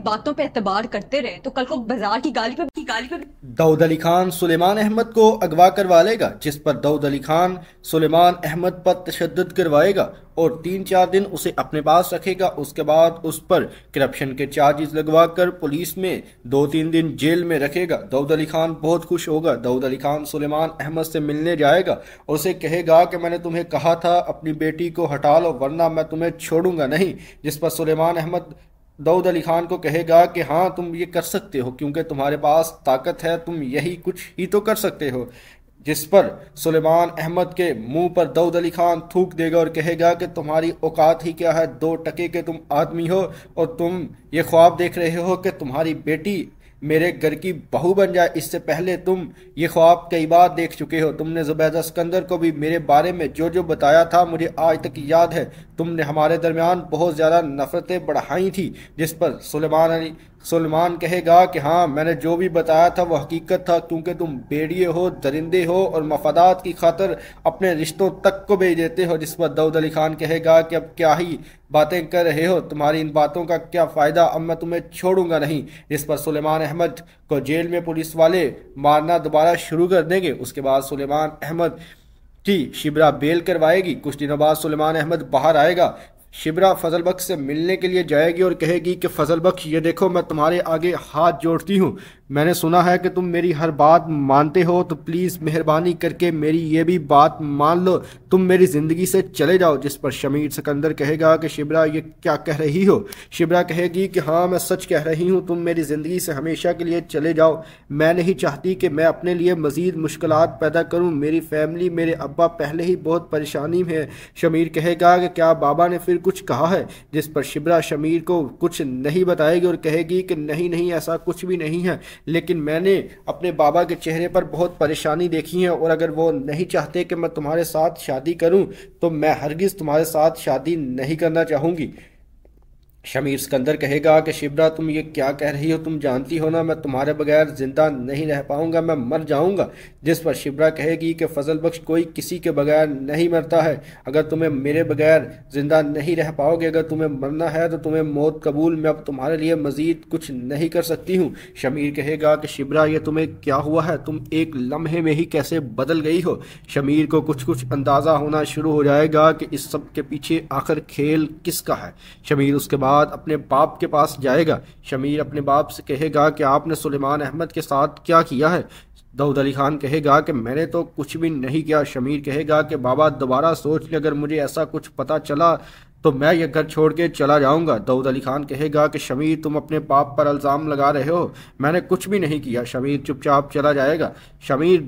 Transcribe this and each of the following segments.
باتوں پہ اعتبار کرتے رہے تو کل کو بازار کی گالی پہ داؤد علی خان سلیمان احمد کو اغوا کروا لے گا، جس پر داؤد علی خان سلیمان احمد پر تشدد کروائے گا اور 3-4 دن اسے اپنے پاس رکھے گا۔ اس کے بعد اس پر کرپشن کے چارجز لگوا کر پولیس میں 2-3 دن جیل میں رکھے گا۔ داؤد علی خان بہت خوش ہوگا۔ داؤد علی خان سلیمان احمد سے ملنے جائے گا اور اسے کہے گا کہ میں نے تمہیں کہا تھا اپنی بیٹی کو ہٹا لو ورنہ میں تمہیں چھوڑوں گا نہیں، جس پر سلیمان احمد داؤد علی خان کو کہے گا کہ ہاں تم یہ کر سکتے ہو کیونکہ تمہارے پاس طاقت ہے، تم یہی کچھ ہی تو کر سکتے ہو، جس پر سلیمان احمد کے منہ پر داؤد علی خان تھوک دے گا اور کہے گا کہ تمہاری اوقات ہی کیا ہے، 2 ٹکے کے تم آدمی ہو اور تم یہ خواب دیکھ رہے ہو کہ تمہاری بیٹی میرے گھر کی بہو بن جائے۔ اس سے پہلے تم یہ خواب کئی بار دیکھ چکے ہو، تم نے زبیدہ سکندر کو بھی میرے بارے میں جو جو بتایا تھا مجھے آج تک یاد ہے، تم نے ہمارے درمیان بہت زیادہ نفرتیں بڑھائی تھی، جس پر سلیمان کہے گا کہ ہاں میں نے جو بھی بتایا تھا وہ حقیقت تھا، کیونکہ تم بیڑیے ہو، درندے ہو اور مفادات کی خاطر اپنے رشتوں تک کو بیچ دیتے ہو۔ جس پر داؤد علی خان کہے گا کہ اب کیا ہی باتیں کر رہے ہو، تمہاری ان باتوں کا کیا فائدہ، اب میں تمہیں چھوڑوں گا نہیں، جس پر سلیمان احمد کو جیل میں پولیس والے مارنا دوبارہ شروع کر دیں گے۔ اس کے بعد سلیمان احمد کی شبرا بیل کروائے گی۔ کچھ دنوں بعد سلیمان احمد باہر آئے گا، شبرا فضل بخش سے ملنے کے لیے جائے گی اور کہے گی کہ فضل بخش یہ دیکھو میں تمہارے آگے ہاتھ جوڑتی ہوں، میں نے سنا ہے کہ تم میری ہر بات مانتے ہو تو پلیز مہربانی کر کے میری یہ بھی بات مان لو، تم میری زندگی سے چلے جاؤ۔ جس پر شمیر سکندر کہے گا کہ شبرا یہ کیا کہہ رہی ہو؟ شبرا کہے گی کہ ہاں میں سچ کہہ رہی ہوں، تم میری زندگی سے ہمیشہ کے لیے چلے جاؤ، میں نہیں چاہتی کہ میں اپنے لیے مزید مشکلات پیدا کروں، میری فیملی میرے ابا پہلے ہی بہت پریشانی میں ہے۔ شمیر کہے گا کہ کیا بابا نے پھر کچھ کہا ہے؟ جس پر شبرا شمیر کو کچھ نہیں بتائے گی اور کہے گی کہ نہیں ایسا کچھ بھی نہیں ہے، لیکن میں نے اپنے بابا کے چہرے پر بہت پریشانی دیکھی ہے اور اگر وہ نہیں چاہتے کہ میں تمہارے ساتھ شادی کروں تو میں ہرگز تمہارے ساتھ شادی نہیں کرنا چاہوں گی۔ شمیر سکندر کہے گا کہ شبرا تم یہ کیا کہہ رہی ہو، تم جانتی ہو نا میں تمہارے بغیر زندہ نہیں رہ پاؤں گا، میں مر جاؤں گا۔ جس پر شبرا کہے گی کہ فضل بخش کوئی کسی کے بغیر نہیں مرتا ہے، اگر تمہیں میرے بغیر زندہ نہیں رہ پاؤ گے، اگر تمہیں مرنا ہے تو تمہیں موت قبول، میں اب تمہارے لیے مزید کچھ نہیں کر سکتی ہوں۔ شمیر کہے گا کہ شبرا یہ تمہیں کیا ہوا ہے، تم ایک لمحے میں ہی کیسے بدل گئی ہو؟ شمیر کو کچھ اندازہ ہونا شروع ہو جائے گا کہ اس سب کے پیچھے آخر کھیل کس کا ہے۔ شمیر اس کے بعد اپنے باپ کے پاس جائے گا۔ شمیر اپنے باپ سے کہے گا کہ آپ نے سلیمان احمد کے ساتھ کیا کیا ہے؟ داؤد علی خان کہے گا کہ میں نے تو کچھ بھی نہیں کیا۔ شمیر کہے گا کہ بابا دوبارہ سوچ لیں، اگر مجھے ایسا کچھ پتا چلا تو میں یہ گھر چھوڑ کے چلا جاؤں گا۔ داؤد علی خان کہے گا کہ شمیر تم اپنے باپ پر الزام لگا رہے ہو، میں نے کچھ بھی نہیں کیا۔ شمیر چپ چاپ چلا جائے گا۔ شمیر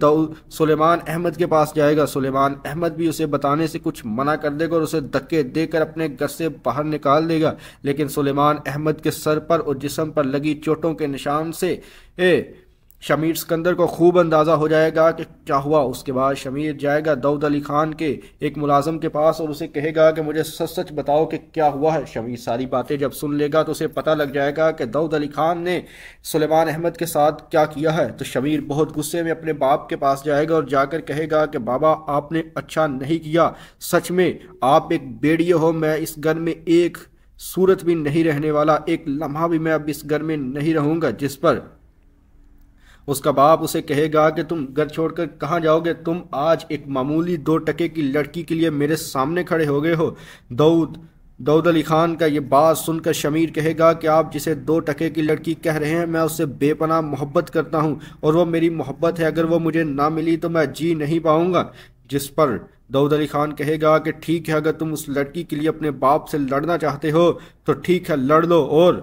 سلیمان احمد کے پاس جائے گا، سلیمان احمد بھی اسے بتانے سے کچھ منع کر دے گا اور اسے دھکے دے کر اپنے گھر سے باہر نکال دے گا، لیکن سلیمان احمد کے سر پر اور جسم پر لگی چوٹوں کے نشان سے شمیر سکندر کو خوب اندازہ ہو جائے گا کہ کیا ہوا۔ اس کے بعد شمیر جائے گا داؤد علی خان کے ایک ملازم کے پاس اور اسے کہے گا کہ مجھے سچ بتاؤ کہ کیا ہوا ہے۔ شمیر ساری باتیں جب سن لے گا تو اسے پتہ لگ جائے گا کہ داؤد علی خان نے سلیمان احمد کے ساتھ کیا کیا ہے، تو شمیر بہت غصے میں اپنے باپ کے پاس جائے گا اور جا کر کہے گا کہ بابا آپ نے اچھا نہیں کیا، سچ میں آپ ایک بیڑیے ہو، میں اس گھر میں ایک صورت بھی نہیں رہنے والا، ایک لمحہ بھی میں اب اس گھر میں نہیں رہوں گا۔ جس پر اس کا باپ اسے کہے گا کہ تم گھر چھوڑ کر کہاں جاؤ گے، تم آج ایک معمولی 2 ٹکے کی لڑکی کے لیے میرے سامنے کھڑے ہو گئے ہو۔ داؤد علی خان کا یہ بات سن کر شمیر کہے گا کہ آپ جسے 2 ٹکے کی لڑکی کہہ رہے ہیں میں اس سے بے پناہ محبت کرتا ہوں اور وہ میری محبت ہے، اگر وہ مجھے نہ ملی تو میں جی نہیں پاؤں گا۔ جس پر داؤد علی خان کہے گا کہ ٹھیک ہے، اگر تم اس لڑکی کے لیے اپنے باپ سے لڑنا چاہتے ہو تو ٹھیک ہے لڑ لو۔ اور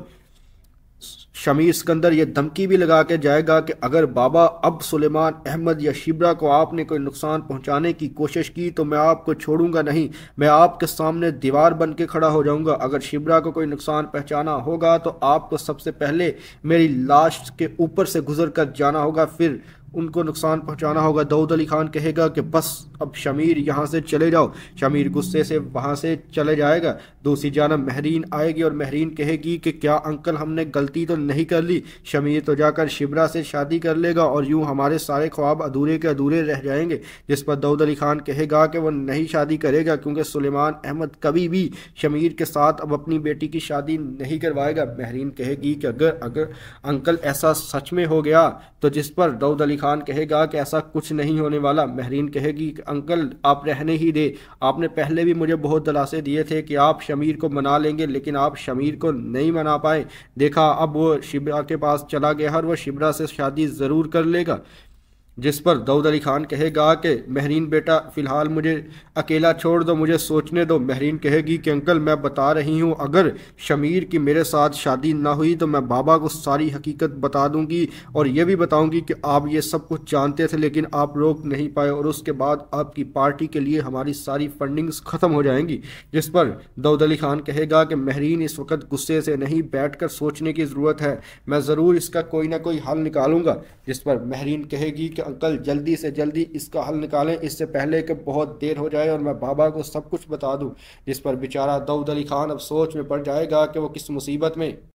شمیر سکندر یہ دھمکی بھی لگا کے جائے گا کہ اگر بابا اب سلیمان احمد یا شبرا کو آپ نے کوئی نقصان پہنچانے کی کوشش کی تو میں آپ کو چھوڑوں گا نہیں، میں آپ کے سامنے دیوار بن کے کھڑا ہو جاؤں گا، اگر شبرا کو کوئی نقصان پہنچانا ہوگا تو آپ کو سب سے پہلے میری لاش کے اوپر سے گزر کر جانا ہوگا، پھر ان کو نقصان پہنچانا ہوگا۔ داؤد علی خان کہے گا کہ بس اب شمیر یہاں سے چلے جاؤ، شمیر غصے سے وہاں سے چلے جائے گا۔ دوسری جانب مہرین آئے گی اور مہرین کہے گی کہ کیا انکل ہم نے غلطی تو نہیں کر لی، شمیر تو جا کر شبرا سے شادی کر لے گا اور یوں ہمارے سارے خواب ادھورے کے ادھورے رہ جائیں گے۔ جس پر داؤد علی خان کہے گا کہ وہ نہیں شادی کرے گا کیونکہ سلیمان احمد کبھی بھی شمیر کے ساتھ اب اپنی بیٹی کی شادی نہیں کروائے گا۔ مہرین کہے گی کہ اگر انکل ایسا سچ میں ہو گیا تو، جس پر داؤد علی خان کہے گا کہ ایسا کچھ نہیں ہونے والا۔ مہرین کہے گی کہ انکل آپ رہنے ہی دے، آپ نے پہلے بھی مجھے بہت دلاسے دیے تھے کہ آپ شمیر کو منا لیں گے لیکن آپ شمیر کو نہیں منا پائے، دیکھا اب وہ شبرا کے پاس چلا گیا اور وہ شبرا سے شادی ضرور کر لے گا۔ جس پر داؤد علی خان کہے گا کہ مہرین بیٹا فی الحال مجھے اکیلا چھوڑ دو، مجھے سوچنے دو۔ مہرین کہے گی کہ انکل میں بتا رہی ہوں اگر شمیر کی میرے ساتھ شادی نہ ہوئی تو میں بابا کو ساری حقیقت بتا دوں گی اور یہ بھی بتاؤں گی کہ آپ یہ سب کچھ جانتے تھے لیکن آپ روک نہیں پائے اور اس کے بعد آپ کی پارٹی کے لیے ہماری ساری فنڈنگز ختم ہو جائیں گی۔ جس پر داؤد علی خان کہے گا کہ مہرین اس وقت غصے سے نہیں، بیٹھ کر سوچنے کی ضرورت ہے، میں ضرور اس کا کوئی نہ کوئی حل نکالوں گا۔ جس پر مہرین کہے گی کہ انکل جلدی سے جلدی اس کا حل نکالیں اس سے پہلے کہ بہت دیر ہو جائے اور میں بابا کو سب کچھ بتا دوں۔ جس پر بیچارہ داؤد علی خان اب سوچ میں پڑ جائے گا کہ وہ کس مصیبت میں